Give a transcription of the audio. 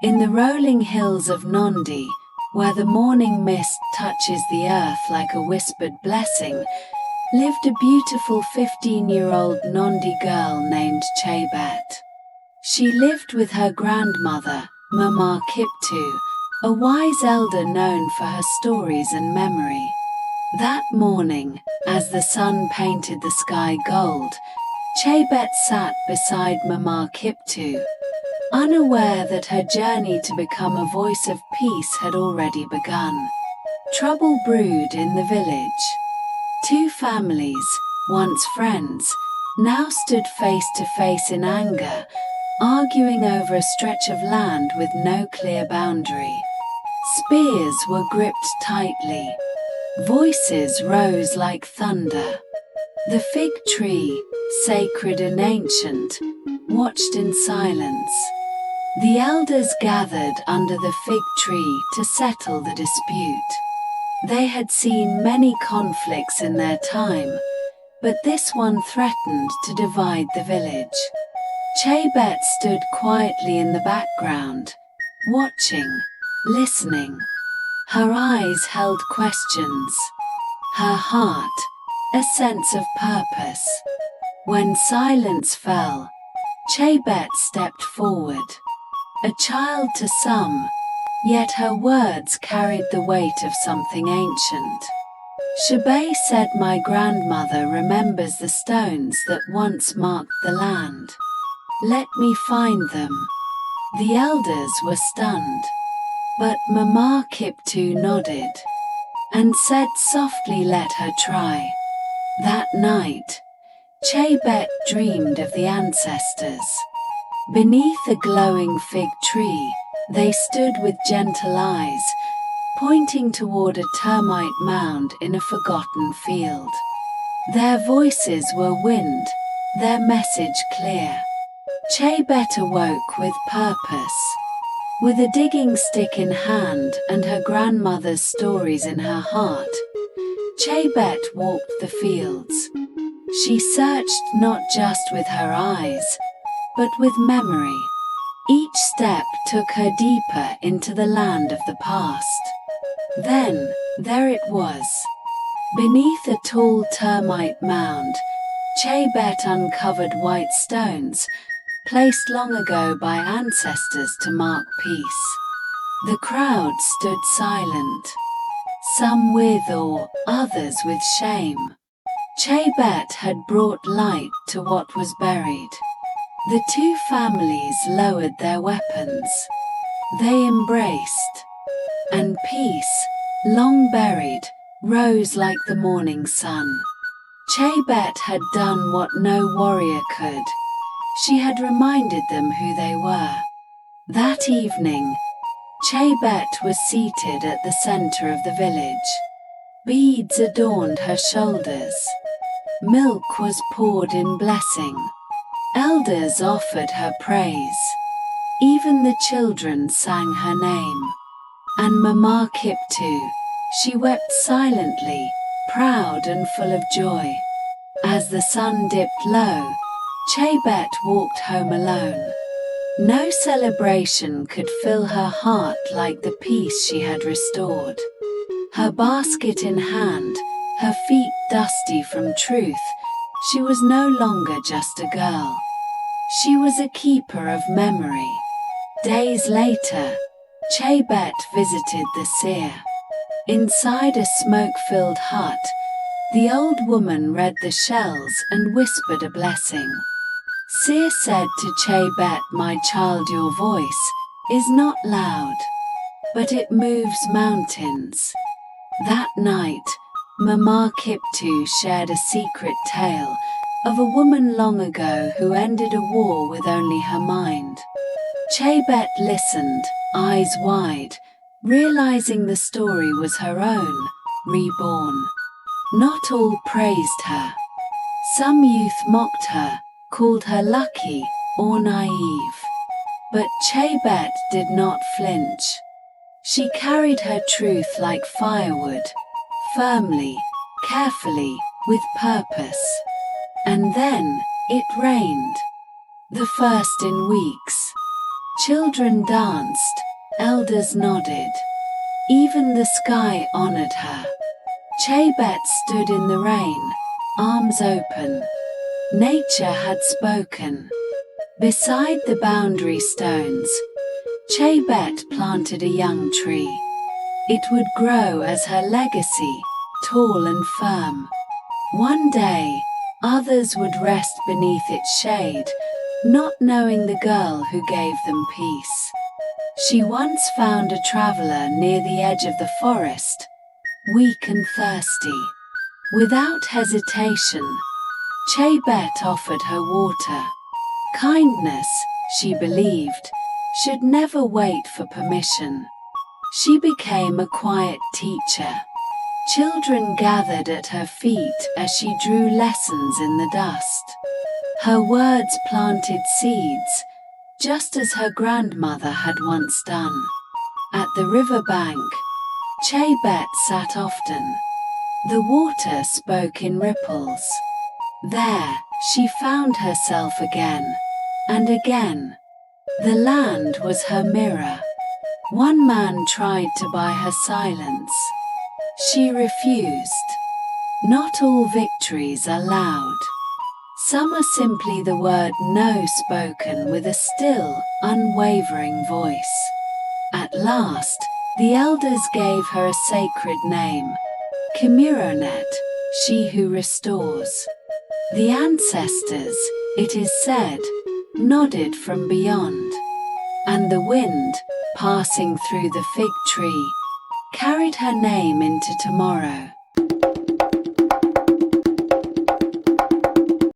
In the rolling hills of Nandi, where the morning mist touches the earth like a whispered blessing, lived a beautiful 15-year-old Nandi girl named Chebet. She lived with her grandmother, Mama Kiptu, a wise elder known for her stories and memory. That morning, as the sun painted the sky gold, Chebet sat beside Mama Kiptu, unaware that her journey to become a voice of peace had already begun. Trouble brewed in the village. Two families, once friends, now stood face to face in anger, arguing over a stretch of land with no clear boundary. Spears were gripped tightly. Voices rose like thunder. The fig tree, sacred and ancient, watched in silence. The elders gathered under the fig tree to settle the dispute. They had seen many conflicts in their time, but this one threatened to divide the village. Chebet stood quietly in the background, watching, listening. Her eyes held questions. Her heart, a sense of purpose. When silence fell, Chebet stepped forward. A child to some, yet her words carried the weight of something ancient. Chebet said, "My grandmother remembers the stones that once marked the land. Let me find them." The elders were stunned, but Mama Kiptu nodded and said softly, "Let her try." That night, Chebet dreamed of the ancestors. Beneath a glowing fig tree, they stood with gentle eyes, pointing toward a termite mound in a forgotten field. Their voices were wind, their message clear. Chebet awoke with purpose. With a digging stick in hand and her grandmother's stories in her heart, Chebet walked the fields. She searched not just with her eyes, but with memory. Each step took her deeper into the land of the past. Then, there it was. Beneath a tall termite mound, Chebet uncovered white stones, placed long ago by ancestors to mark peace. The crowd stood silent, some with awe, others with shame. Chebet had brought light to what was buried. The two families lowered their weapons. They embraced, and peace, long buried, rose like the morning sun. Chebet had done what no warrior could. She had reminded them who they were. That evening, Chebet was seated at the center of the village. Beads adorned her shoulders. Milk was poured in blessing. Elders offered her praise. Even the children sang her name. And Mama Kiptu, she wept silently, proud and full of joy. As the sun dipped low, Chebet walked home alone. No celebration could fill her heart like the peace she had restored. Her basket in hand, her feet dusty from truth, she was no longer just a girl. She was a keeper of memory. Days later, Chebet visited the seer. Inside a smoke-filled hut, the old woman read the shells and whispered a blessing. Seer said to Chebet, "My child, your voice is not loud, but it moves mountains." That night, Mama Kiptu shared a secret tale of a woman long ago who ended a war with only her mind. Chebet listened, eyes wide, realizing the story was her own, reborn. Not all praised her. Some youth mocked her, called her lucky or naive. But Chebet did not flinch. She carried her truth like firewood, firmly, carefully, with purpose. And then, it rained. The first in weeks. Children danced, elders nodded. Even the sky honored her. Chebet stood in the rain, arms open. Nature had spoken. Beside the boundary stones, Chebet planted a young tree. It would grow as her legacy, tall and firm. One day, others would rest beneath its shade, not knowing the girl who gave them peace. She once found a traveler near the edge of the forest, weak and thirsty. Without hesitation, Chebet offered her water. Kindness, she believed, should never wait for permission. She became a quiet teacher. Children gathered at her feet as she drew lessons in the dust. Her words planted seeds, just as her grandmother had once done. At the river bank, Chebet sat often. The water spoke in ripples. There, she found herself again, and again. The land was her mirror. One man tried to buy her silence. She refused. Not all victories are loud. Some are simply the word no spoken with a still, unwavering voice. At last, the elders gave her a sacred name, Kimironet, she who restores. The ancestors, it is said, nodded from beyond, and the wind, passing through the fig tree, carried her name into tomorrow.